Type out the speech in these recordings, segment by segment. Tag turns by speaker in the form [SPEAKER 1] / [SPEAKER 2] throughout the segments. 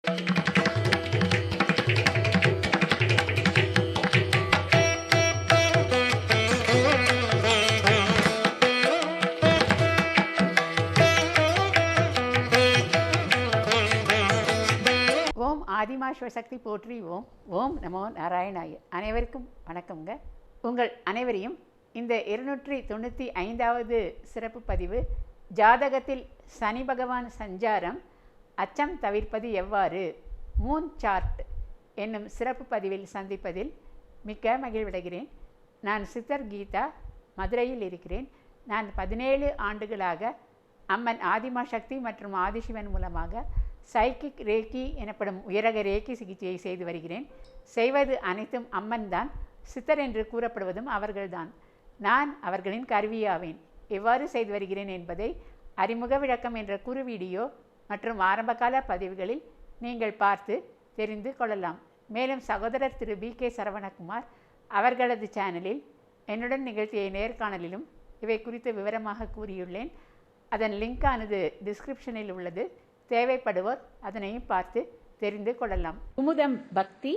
[SPEAKER 1] ஓம் ஆதிமா சிவசக்தி போற்றி. ஓம் ஓம் நமோ நாராயணாய. அனைவருக்கும் வணக்கம்ங்க. உங்கள் அனைவரையும் இந்த 295வது சிறப்பு பதிவு ஜாதகத்தில் சனி பகவான் சஞ்சாரம் அச்சம் தவிர்ப்பது எவ்வாறு மூன் சார்ட் என்னும் சிறப்பு பதிவில் சந்திப்பதில் மிக்க மகிழ்வடைகிறேன். நான் சித்தர் கீதா, மதுரையில் இருக்கிறேன். நான் 17 ஆண்டுகளாக அம்மன் ஆதிமா சக்தி மற்றும் ஆதிசிவன் மூலமாக சைக்கிக் ரேக்கி எனப்படும் உயரக ரேக்கி சிகிச்சையை செய்து வருகிறேன். செய்வது அனைத்தும் அம்மன் தான். சித்தர் என்று கூறப்படுவதும் அவர்கள்தான். நான் அவர்களின் கருவியாவேன். எவ்வாறு செய்து வருகிறேன் என்பதை அறிமுக விளக்கம் என்ற குறு வீடியோ மற்றும் ஆரம்பகால பதிவுகளில் நீங்கள் பார்த்து தெரிந்து கொள்ளலாம். மேலும் சகோதரர் திரு BK சரவணகுமார் அவர்களது சேனலில் என்னுடன் நிகழ்த்திய நேர்காணலிலும் இவை குறித்து விவரமாக கூறியுள்ளேன். அதன் லிங்கானது டிஸ்கிரிப்ஷனில் உள்ளது. தேவைப்படுவோர் அதனையும் பார்த்து தெரிந்து கொள்ளலாம். குமுதம் பக்தி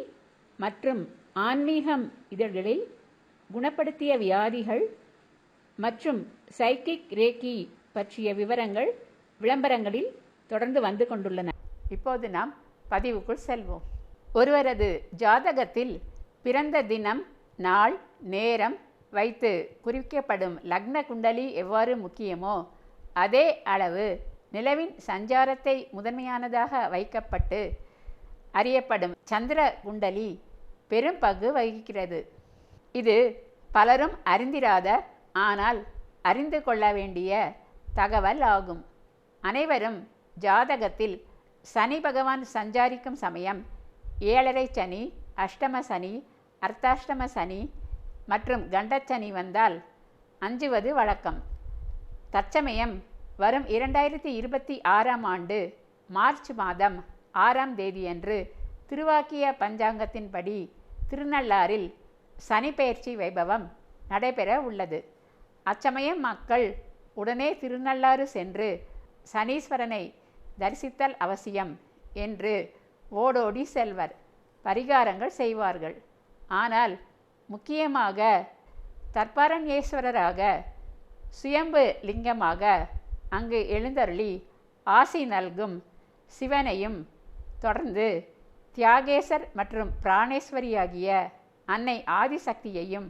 [SPEAKER 1] மற்றும் ஆன்மீகம் இதழ்களில் குணப்படுத்திய வியாதிகள் மற்றும் சைக்கிக் ரேக்கி பற்றிய விவரங்கள் விளம்பரங்களில் தொடர்ந்து வந்து கொண்டுள்ளன. இப்போது நாம் பதிவுக்குள் செல்வோம். ஒருவரது ஜாதகத்தில் பிறந்த தினம், நாள், நேரம் வைத்து குறிக்கப்படும் லக்ன குண்டலி எவ்வாறு முக்கியமோ அதே அளவு நிலவின் சஞ்சாரத்தை முதன்மையானதாக வைக்கப்பட்டு அறியப்படும் சந்திர குண்டலி பெரும் பங்கு வகிக்கிறது. இது பலரும் அறிந்திராத ஆனால் அறிந்து கொள்ள வேண்டிய தகவல் ஆகும். அனைவரும் ஜாதகத்தில் சனி பகவான் சஞ்சாரிக்கும் சமயம் 7.5 சனி, அஷ்டம சனி, அர்த்தாஷ்டம சனி மற்றும் கண்டச்சனி வந்தால் அஞ்சுவது வழக்கம். தற்சமயம் வரும் 2026ஆம் ஆண்டு மார்ச் மாதம் 6ஆம் தேதியன்று திருவாக்கிய பஞ்சாங்கத்தின்படி திருநள்ளாறில் சனி பெயர்ச்சி வைபவம் நடைபெற உள்ளது. அச்சமயம் மக்கள் உடனே திருநள்ளாறு சென்று சனீஸ்வரனை தரிசித்தல் அவசியம் என்று ஓடோடி செல்வர். பரிகாரங்கள் செய்வார்கள். ஆனால் முக்கியமாக தர்பாரண்யேஸ்வரராக சுயம்பு லிங்கமாக அங்கு எழுந்தருளி ஆசி நல்கும் சிவனையும் தொடர்ந்து தியாகேசர் மற்றும் பிராணேஸ்வரியாகிய அன்னை ஆதிசக்தியையும்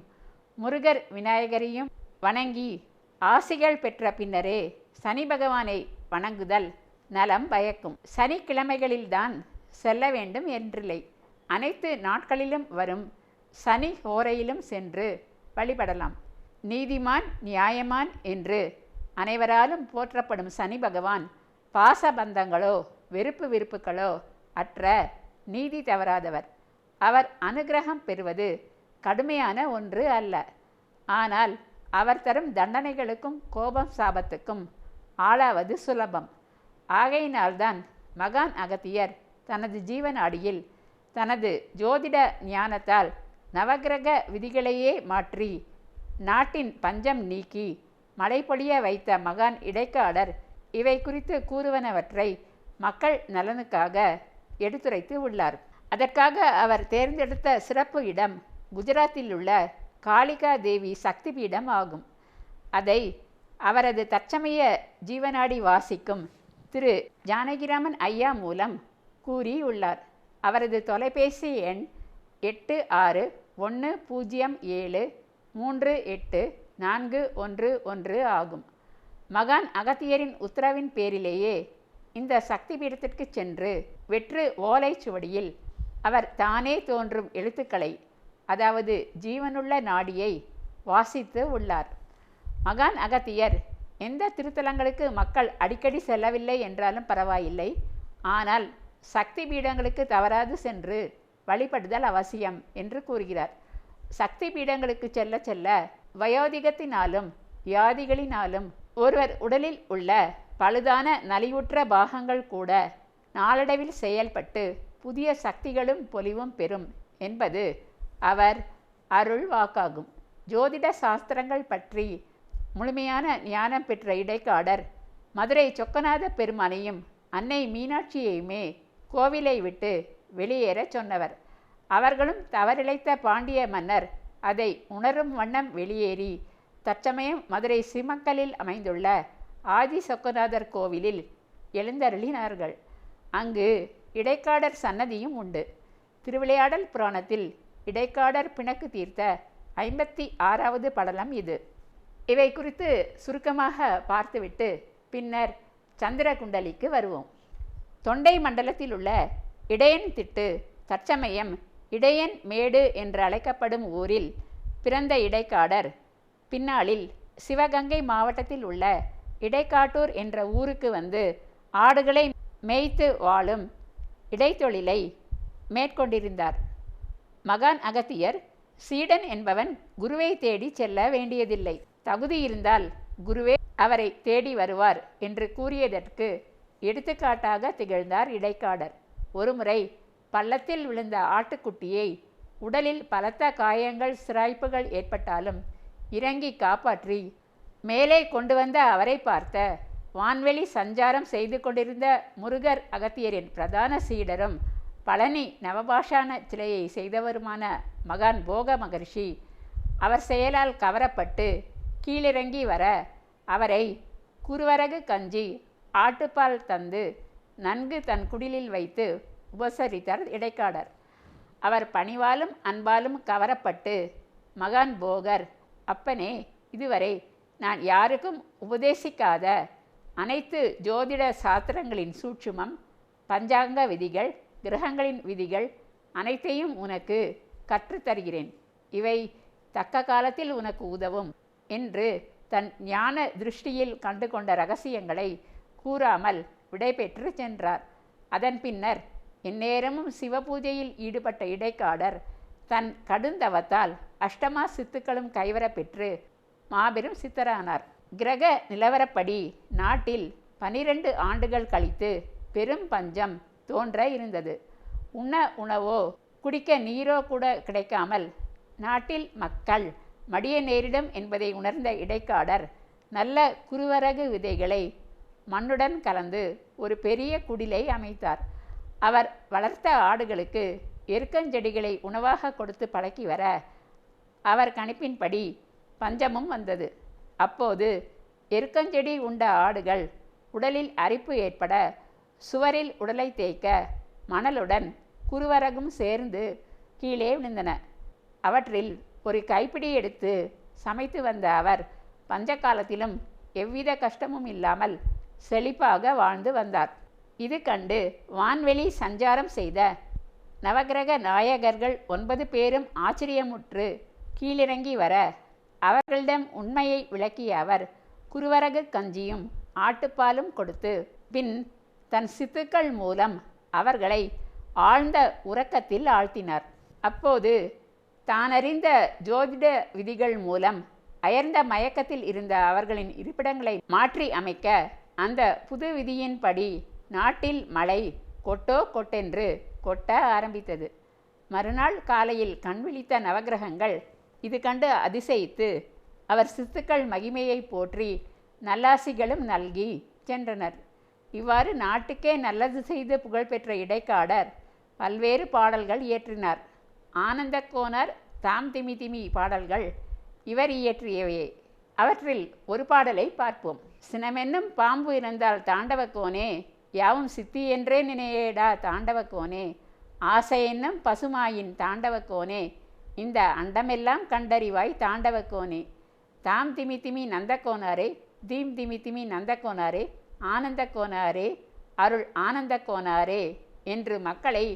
[SPEAKER 1] முருகர் விநாயகரையும் வணங்கி ஆசிகள் பெற்ற பின்னரே சனி பகவானை வணங்குதல் நலம் பயக்கும். சனிக்கிழமைகளில்தான் செல்ல வேண்டும் என்றில்லை. அனைத்து நாட்களிலும் வரும் சனி ஹோரையிலும் சென்று வழிபடலாம். நீதிமான் நியாயமான் என்று அனைவராலும் போற்றப்படும் சனி பகவான் பாசபந்தங்களோ வெறுப்பு விருப்புகளோ அற்ற நீதி தவறாதவர். அவர் அனுகிரகம் பெறுவது கடுமையான ஒன்று அல்ல. ஆனால் அவர் தரும் தண்டனைகளுக்கும் கோபம் சாபத்துக்கும் ஆளாவது சுலபம். ஆகையினால்தான் மகான் அகத்தியர் தனது ஜீவனாடியில் தனது ஜோதிட ஞானத்தால் நவகிரக விதிகளையே மாற்றி நாட்டின் பஞ்சம் நீக்கி மழை பொழிய வைத்த மகான் இடைக்காடர் இவை குறித்து கூறுவனவற்றை மக்கள் நலனுக்காக எடுத்துரைத்து உள்ளார். அதற்காக அவர் தேர்ந்தெடுத்த சிறப்பு இடம் குஜராத்தில் உள்ள காளிகா தேவி சக்தி பீடம் ஆகும். அதை அவரது தற்சமய ஜீவனாடி வாசிக்கும் திரு ஜானகிராமன் ஐயா மூலம் கூறியுள்ளார். அவரது தொலைபேசி எண் 8610738411 ஆகும். மகான் அகத்தியரின் உத்தரவின் பேரிலேயே இந்த சக்தி பீடத்திற்கு சென்று வெற்று ஓலைச்சுவடியில் அவர் தானே தோன்றும் எழுத்துக்களை, அதாவது ஜீவனுள்ள நாடியை வாசித்து உள்ளார். மகான் அகத்தியர் எந்த திருத்தலங்களுக்கு மக்கள் அடிக்கடி செல்லவில்லை என்றாலும் பரவாயில்லை, ஆனால் சக்தி பீடங்களுக்கு தவறாது சென்று வழிபடுதல் அவசியம் என்று கூறுகிறார். சக்தி பீடங்களுக்கு செல்ல செல்ல வயோதிகத்தினாலும் வியாதிகளினாலும் ஒருவர் உடலில் உள்ள பழுதான நலிவுற்ற பாகங்கள் கூட நாளடைவில் செயல்பட்டு புதிய சக்திகளும் பொலிவும் பெறும் என்பது அவர் அருள் வாக்காகும். ஜோதிட சாஸ்திரங்கள் பற்றி முழுமையான ஞானம் பெற்ற இடைக்காடர் மதுரை சொக்கநாத பெருமானையும் அன்னை மீனாட்சியையுமே கோவிலை விட்டு வெளியேறச் சொன்னவர். அவர்களும் தவறிழைத்த பாண்டிய மன்னர் அதை உணரும் வண்ணம் வெளியேறி தற்சமயம் மதுரை சிமக்கலில் அமைந்துள்ள ஆதி சொக்கநாதர் கோவிலில் எழுந்தருளினார்கள். அங்கு இடைக்காடர் சன்னதியும் உண்டு. திருவிளையாடல் புராணத்தில் இடைக்காடர் பிணக்கு தீர்த்த 56வது படலம் இது. இவை குறித்து சுருக்கமாக பார்த்துவிட்டு பின்னர் சந்திரகுண்டலிக்கு வருவோம். தொண்டை மண்டலத்தில் உள்ள இடையன் திட்டு தற்சமயம் இடையன் மேடு என்று அழைக்கப்படும் ஊரில் பிறந்த இடைக்காடர் பின்னாளில் சிவகங்கை மாவட்டத்தில் உள்ள இடைக்காட்டூர் என்ற ஊருக்கு வந்து ஆடுகளை மேய்த்து வாழும் இடைத்தொழிலை மேற்கொண்டிருந்தார். மகான் அகத்தியர் சீடன் என்பவன் குருவை தேடி செல்ல வேண்டியதில்லை, தகுதி இருந்தால் குருவே அவரை தேடி வருவார் என்று கூறியதற்கு எடுத்துக்காட்டாக திகழ்ந்தார் இடைக்காடர். ஒருமுறை பள்ளத்தில் விழுந்த ஆட்டுக்குட்டியை உடலில் பலத்த காயங்கள் சிராய்ப்புகள் ஏற்பட்டாலும் இறங்கி காப்பாற்றி மேலே கொண்டு வந்த அவரை பார்த்த வான்வெளி சஞ்சாரம் செய்து கொண்டிருந்த முருகர் அகத்தியரின் பிரதான சீடரும் பழனி நவபாஷான சிலையை செய்தவருமான மகான் போக மகர்ஷி அவர் செயலால் கவரப்பட்டு கீழிறங்கி வர அவரை குருவரகு கஞ்சி ஆட்டுப்பால் தந்து நன்கு தன் குடிலில் வைத்து உபசரித்தார் இடைக்காடர். அவர் பணிவாலும் அன்பாலும் கவரப்பட்டு மகான் போகர், அப்பனே, இதுவரை நான் யாருக்கும் உபதேசிக்காத அனைத்து ஜோதிட சாஸ்திரங்களின் சூட்சுமம், பஞ்சாங்க விதிகள், கிரகங்களின் விதிகள் அனைத்தையும் உனக்கு கற்றுத்தருகிறேன். இவை தக்க காலத்தில் உனக்கு உதவும் என்று தன் ஞான திருஷ்டியில் கண்டு கொண்ட இரகசியங்களை கூறாமல் விடைபெற்று சென்றார். அதன் பின்னர் எந்நேரமும் சிவபூஜையில் ஈடுபட்ட இடைக்காடர் தன் கடுந்தவத்தால் அஷ்டமா சித்துக்களும் கைவரப்பெற்று மாபெரும் சித்தரானார். கிரக நிலவரப்படி நாட்டில் 12 ஆண்டுகள் கழித்து பெரும் பஞ்சம் தோன்ற இருந்தது. உண்ண உணவோ குடிக்க நீரோ கூட கிடைக்காமல் நாட்டில் மக்கள் மடிய நேரிடும் என்பதை உணர்ந்த இடைக்காடர் நல்ல குருவரகு விதைகளை மண்ணுடன் கலந்து ஒரு பெரிய குடிலை அமைத்தார். அவர் வளர்த்த ஆடுகளுக்கு எருக்கஞ்செடிகளை உணவாக கொடுத்து பழக்கி வர அவர் கணிப்பின்படி பஞ்சமும் வந்தது. அப்போது எருக்கஞ்செடி உண்ட ஆடுகள் உடலில் அரிப்பு ஏற்பட சுவரில் உடலை தேய்க்க மணலுடன் குருவரகும் சேர்ந்து கீழே விழுந்தன. அவற்றில் ஒரு கைப்பிடி எடுத்து சமைத்து வந்த அவர் பஞ்சகாலத்திலும் எவ்வித கஷ்டமும் இல்லாமல் செழிப்பாக வாழ்ந்து வந்தார். இது கண்டு வான்வெளி சஞ்சாரம் செய்த நவகிரக நாயகர்கள் 9 பேரும் ஆச்சரியமுற்று கீழிறங்கி வர அவர்களிடம் உண்மையை விளக்கிய அவர் குருவரகு கஞ்சியும் ஆட்டுப்பாலும் கொடுத்து பின் தன் சித்துக்கள் மூலம் அவர்களை ஆழ்ந்த உறக்கத்தில் ஆழ்த்தினார். அப்போது தானறிந்த ஜோதிட விதிகள் மூலம் அயர்ந்த மயக்கத்தில் இருந்த அவர்களின் இருப்பிடங்களை மாற்றி அமைக்க அந்த புது விதியின்படி நாட்டில் மழை கொட்டோ கொட்டென்று கொட்ட ஆரம்பித்தது. மறுநாள் காலையில் கண் விழித்த நவகிரகங்கள் இது கண்டு அதிசயித்து அவர் சித்துக்கள் மகிமையை போற்றி நல்லாசிகளும் நல்கி சென்றனர். இவ்வாறு நாட்டுக்கே நல்லது செய்து புகழ்பெற்ற இடைக்காடர் பல்வேறு பாடல்கள் இயற்றினார். ஆனந்த கோனார் தாம் திமி திமி பாடல்கள் இவர் இயற்றியவையே. அவற்றில் ஒரு பாடலை பார்ப்போம். சினமென்னும் பாம்பு இருந்தால் தாண்டவக்கோனே, யாவும் சித்தி என்றே நினையேடா தாண்டவக்கோனே, ஆசை என்னும் பசுமாயின் தாண்டவக்கோனே, இந்த அண்டமெல்லாம் கண்டறிவாய் தாண்டவக்கோனே, தாம் திமி திமி நந்தக்கோனாரே, தீம் திமி திமி நந்தக்கோனாரே, ஆனந்த கோனாரே, அருள் ஆனந்த கோனாரே என்று மக்களை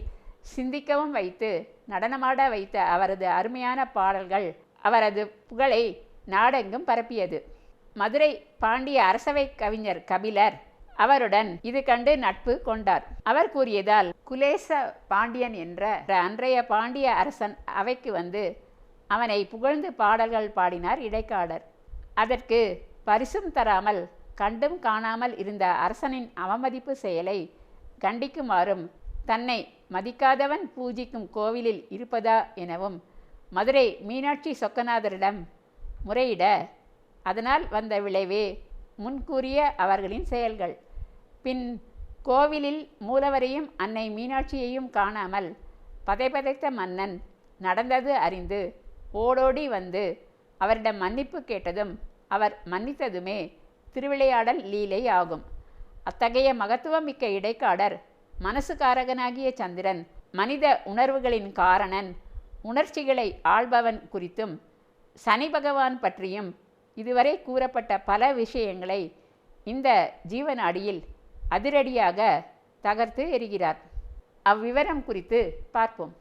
[SPEAKER 1] சிந்திக்கவும் வைத்து நடனமாட வைத்த அவரது அருமையான பாடல்கள் அவரது புகழை நாடெங்கும் பரப்பியது. மதுரை பாண்டிய அரசவை கவிஞர் கபிலர் அவருடன் இது கண்டு நட்பு கொண்டார். அவர் கூறியதால் குலேச பாண்டியன் என்ற அன்றைய பாண்டிய அரசன் அவைக்கு வந்து அவனை புகழ்ந்து பாடல்கள் பாடினார் இடைக்காடர். அதற்கு பரிசும் தராமல் கண்டும் காணாமல் இருந்த அரசனின் அவமதிப்பு செயலை கண்டிக்குமாறும் தன்னை மதிக்காதவன் பூஜிக்கும் கோவிலில் இருப்பதா எனவும் மதுரை மீனாட்சி சொக்கநாதரிடம் முறையிட அதனால் வந்த விளைவே முன்கூறிய அவர்களின் செயல்கள். பின் கோவிலில் மூலவரையும் அன்னை மீனாட்சியையும் காணாமல் பதைபதைத்த மன்னன் நடந்தது அறிந்து ஓடோடி வந்து அவரிடம் மன்னிப்பு கேட்டதும் அவர் மன்னித்ததுமே திருவிளையாடல் லீலை ஆகும். அத்தகைய மகத்துவமிக்க இடைக்காடர் மனசுக்காரகனாகிய சந்திரன், மனித உணர்வுகளின் காரணன், உணர்ச்சிகளை ஆள்பவன் குறித்தும் சனி பகவான் பற்றியும் இதுவரை கூறப்பட்ட பல விஷயங்களை இந்த ஜீவநாடியில் அதிரடியாக தகர்த்து எறிகிறார். அவ்விவரம் குறித்து பார்ப்போம்.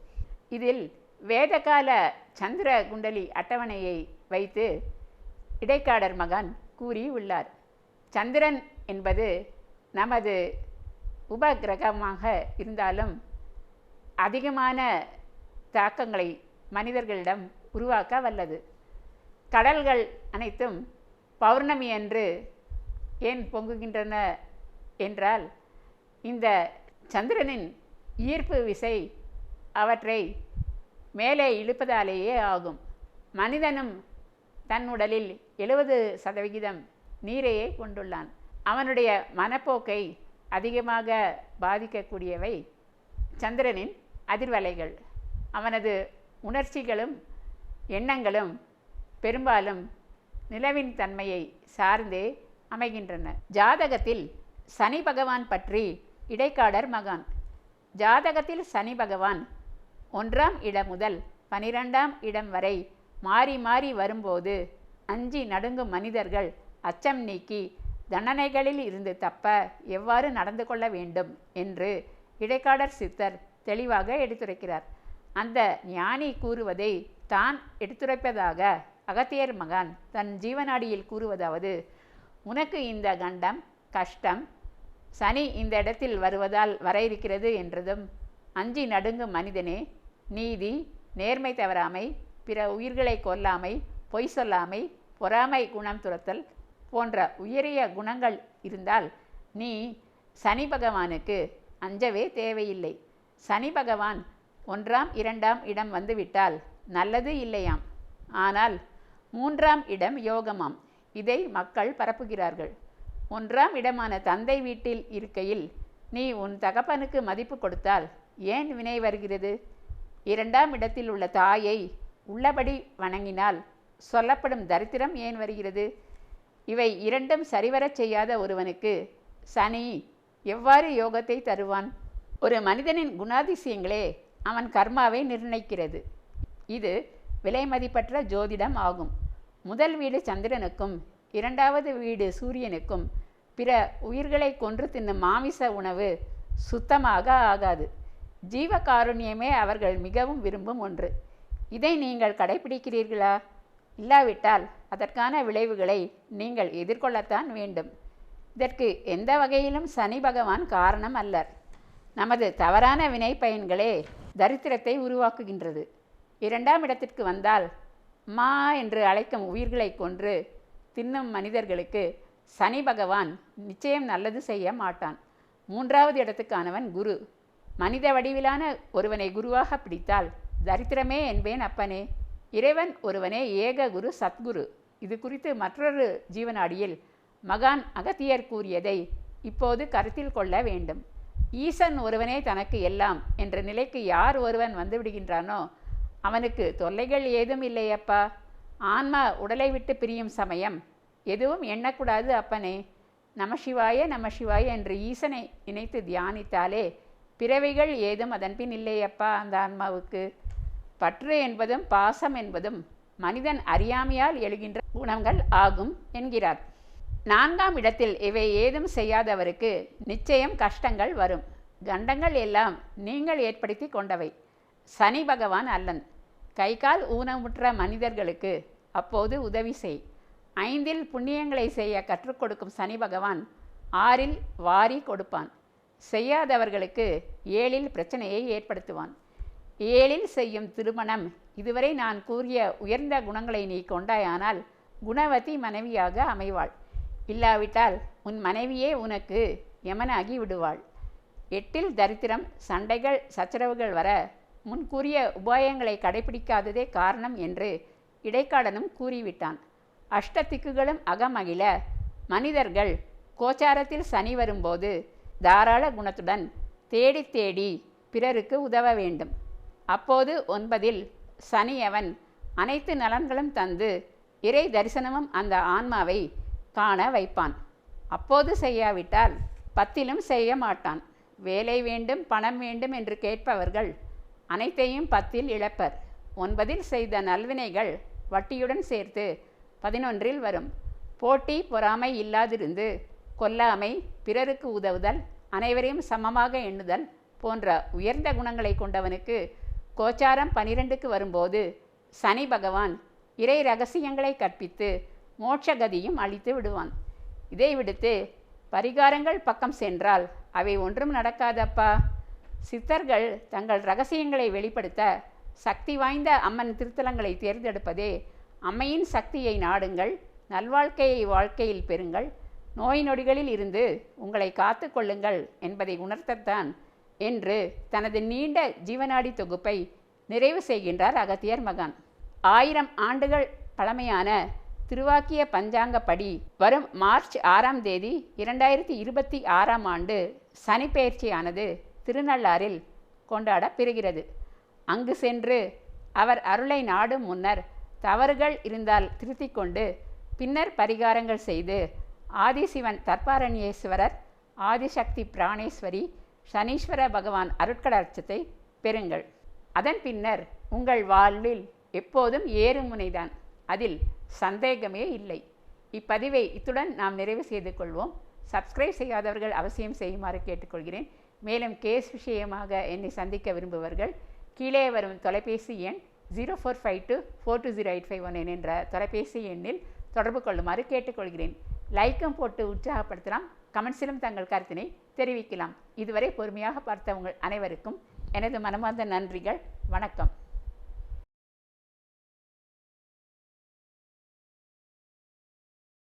[SPEAKER 1] இதில் வேதகால சந்திர குண்டலி அட்டவணையை வைத்து இடைக்காடர் மகான் கூறியுள்ளார். சந்திரன் என்பது நமது உபகிரகமாக இருந்தாலும் அதிகமான தாக்கங்களை மனிதர்களிடம் உருவாக்க வல்லது. கடல்கள் அனைத்தும் பௌர்ணமி அன்று ஏன் பொங்குகின்றன என்றால் இந்த சந்திரனின் ஈர்ப்பு விசை அவற்றை மேலே இழுப்பதாலேயே ஆகும். மனிதனும் தன் உடலில் 70% நீரையே கொண்டுள்ளான். அவனுடைய மனப்போக்கை அதிகமாக பாதிக்கக்கூடியவை சந்திரனின் அதிர்வலைகள். அவனது உணர்ச்சிகளும் எண்ணங்களும் பெரும்பாலும் நிலவின் தன்மையை சார்ந்தே அமைகின்றன. ஜாதகத்தில் சனி பகவான் பற்றி இடைக்காடர் மகான். ஜாதகத்தில் சனி பகவான் 1ஆம் இடம் முதல் 12ஆம் இடம் வரை மாறி மாறி வரும்போது அஞ்சி நடுங்கும் மனிதர்கள் அச்சம் நீக்கி தண்டனைகளில் இருந்து தப்ப எவ்வாறு நடந்து கொள்ள வேண்டும் என்று இடைக்காடர் சித்தர் தெளிவாக எடுத்துரைக்கிறார். அந்த ஞானி கூறுவதை தான் எடுத்துரைப்பதாக அகத்தியர் மகான் தன் ஜீவநாடியில் கூறுவதாவது: உனக்கு இந்த கண்டம் கஷ்டம் சனி இந்த இடத்தில் வருவதால் வர இருக்கிறது என்றதும், அஞ்சி நடுங்கும் மனிதனே, நீதி, நேர்மை தவறாமை, பிற உயிர்களை கொல்லாமை, பொய் சொல்லாமை, பொறாமை குணம் துரத்தல் போன்ற உயரிய குணங்கள் இருந்தால் நீ சனி பகவானுக்கு அஞ்சவே தேவையில்லை. சனி பகவான் 1ஆம் 2ஆம் இடம் வந்துவிட்டால் நல்லது இல்லையாம். ஆனால் 3ஆம் இடம் யோகமாம். இதை மக்கள் பரப்புகிறார்கள். 1ஆம் இடமான தந்தை வீட்டில் இருக்கையில் நீ உன் தகப்பனுக்கு மதிப்பு கொடுத்தால் ஏன் வினை வருகிறது? 2ஆம் இடத்தில் உள்ள தாயை உள்ளபடி வணங்கினால் சொல்லப்படும் தரித்திரம் ஏன் வருகிறது? இவை இரண்டும் சரிவரச் செய்யாத ஒருவனுக்கு சனி எவ்வாறு யோகத்தை தருவான்? ஒரு மனிதனின் குணாதிசயங்களே அவன் கர்மாவை நிர்ணயிக்கிறது. இது விலைமதிப்பற்ற ஜோதிடம் ஆகும். முதல் வீடு சந்திரனுக்கும் 2வது வீடு சூரியனுக்கும் பிற உயிர்களை கொன்று தின்னும் மாமிச உணவு சுத்தமாக ஆகாது. ஜீவகாருண்யமே அவர்கள் மிகவும் விரும்பும் ஒன்று. இதை நீங்கள் கடைபிடிக்கிறீர்களா? இல்லாவிட்டால் அதற்கான விளைவுகளை நீங்கள் எதிர்கொள்ளத்தான் வேண்டும். இதற்கு எந்த வகையிலும் சனி பகவான் காரணம் அல்லர். நமது தவறான வினை பயன்களே தரித்திரத்தை உருவாக்குகின்றது. 2ஆம் இடத்திற்கு வந்தால் மா என்று அழைக்கும் உயிர்களை கொன்று தின்னும் மனிதர்களுக்கு சனி பகவான் நிச்சயம் நல்லது செய்ய மாட்டான். 3வது இடத்துக்கானவன் குரு. மனித வடிவிலான ஒருவனை குருவாக பிடித்தால் தரித்திரமே என்பேன் அப்பனே. இறைவன் ஒருவனே ஏக குரு சத்குரு. இது குறித்து மற்றொரு ஜீவநாடியில் மகான் அகத்தியர் கூறியதை இப்போது கருத்தில் கொள்ள வேண்டும். ஈசன் ஒருவனே தனக்கு எல்லாம் என்ற நிலைக்கு யார் ஒருவன் வந்துவிடுகின்றானோ அவனுக்கு தொல்லைகள் ஏதும் இல்லையப்பா. ஆன்மா உடலை விட்டு பிரியும் சமயம் எதுவும் எண்ணக்கூடாது அப்பனே. நமசிவாய நமசிவாய என்று ஈசனை நினைத்து தியானித்தாலே பிறவிகள் ஏதும் அதன்பின் இல்லையப்பா அந்த ஆன்மாவுக்கு. பற்று என்பதும் பாசம் என்பதும் மனிதன் அறியாமையால் எழுகின்ற குணங்கள் ஆகும் என்கிறார். 4ஆம் இடத்தில் இவை ஏதும் செய்யாதவருக்கு நிச்சயம் கஷ்டங்கள் வரும். கண்டங்கள் எல்லாம் நீங்கள் ஏற்படுத்தி கொண்டவை, சனி பகவான் அல்லன். கை கால் ஊனமுற்ற மனிதர்களுக்கு அப்போது உதவி செய். 5இல் புண்ணியங்களை செய்ய கற்றுக் கொடுக்கும் சனி பகவான் 6இல் வாரி கொடுப்பான். செய்யாதவர்களுக்கு 7இல் பிரச்சனையை ஏற்படுத்துவான். 7இல் செய்யும் திருமணம் இதுவரை நான் கூறிய உயர்ந்த குணங்களை நீ கொண்டாயானால் குணவதி மனைவியாக அமைவாள். இல்லாவிட்டால் உன் மனைவியே உனக்கு யமனாகி விடுவாள். 8இல் தரித்திரம், சண்டைகள், சச்சரவுகள் வர முன்கூறிய உபாயங்களை கடைபிடிக்காததே காரணம் என்று இடைக்காடனும் கூறிவிட்டான். அஷ்டதிக்குகளும் அகமகிழ மனிதர்கள் கோச்சாரத்தில் சனி வரும்போது தாராள குணத்துடன் தேடி தேடி பிறருக்கு உதவ வேண்டும். அப்போது 9 சனியவன் அனைத்து நலன்களும் தந்து இறை தரிசனமும் அந்த ஆன்மாவை காண வைப்பான். அப்போது செய்யாவிட்டால் 10 செய்ய மாட்டான். வேலை வேண்டும், பணம் வேண்டும் என்று கேட்பவர்கள் அனைத்தையும் 10 இழப்பர். 9 செய்த நல்வினைகள் வட்டியுடன் சேர்த்து 11 வரும். போட்டி பொறாமை இல்லாதிருந்து கொல்லாமை, பிறருக்கு உதவுதல், அனைவரையும் சமமாக எண்ணுதல் போன்ற உயர்ந்த குணங்களை கொண்டவனுக்கு கோச்சாரம் 12க்கு வரும்போது சனி பகவான் இறை ரகசியங்களை கற்பித்து மோட்சகதியும் அளித்து விடுவான். இதை விடுத்து பரிகாரங்கள் பக்கம் சென்றால் அவை ஒன்றும் நடக்காதப்பா. சித்தர்கள் தங்கள் ரகசியங்களை வெளிப்படுத்த சக்தி வாய்ந்த அம்மன் திருத்தலங்களை தேர்ந்தெடுப்பதே அம்மையின் சக்தியை நாடுங்கள், நல்வாழ்க்கையை வாழ்க்கையில் பெறுங்கள், நோய் நொடிகளில் இருந்து உங்களை காத்து கொள்ளுங்கள் என்பதை உணர்த்தத்தான் என்று தனது நீண்ட ஜீவநாடி தொகுப்பை நிறைவு செய்கின்றார் அகத்தியர் மகான். 1000 ஆண்டுகள் பழமையான திருவாக்கிய பஞ்சாங்கப்படி வரும் மார்ச் 6ஆம் தேதி 2026ஆம் ஆண்டு சனிப்பெயர்ச்சியானது திருநள்ளாறில் கொண்டாடப்பெறுகிறது. அங்கு சென்று அவர் அருளை நாடும் முன்னர் தவறுகள் இருந்தால் திருத்திக் கொண்டு பின்னர் பரிகாரங்கள் செய்து ஆதிசிவன் தர்பாரண்யேஸ்வரர், ஆதிசக்தி பிராணேஸ்வரி, சனீஸ்வர பகவான் அருட்கடாட்சத்தை பெறுங்கள். அதன் பின்னர் உங்கள் வாழ்வில் எப்போதும் ஏறுமுனைதான், அதில் சந்தேகமே இல்லை. இப்பதிவை இத்துடன் நாம் நிறைவு செய்து கொள்வோம். சப்ஸ்கிரைப் செய்யாதவர்கள் அவசியம் செய்யுமாறு கேட்டுக்கொள்கிறேன். மேலும் கேஸ் விஷயமாக என்னை சந்திக்க விரும்புபவர்கள் கீழே வரும் தொலைபேசி எண் 0452420851 என்ற தொலைபேசி எண்ணில் தொடர்பு கொள்ளுமாறு கேட்டுக்கொள்கிறேன். லைக்கும் போட்டு உற்சாகப்படுத்தலாம், கமெண்ட்ஸிலும் தங்கள் கருத்தினை தெரிவிக்கலாம். இதுவரை பொறுமையாக பார்த்த உங்கள் அனைவருக்கும் எனது மனமார்ந்த நன்றிகள். வணக்கம்.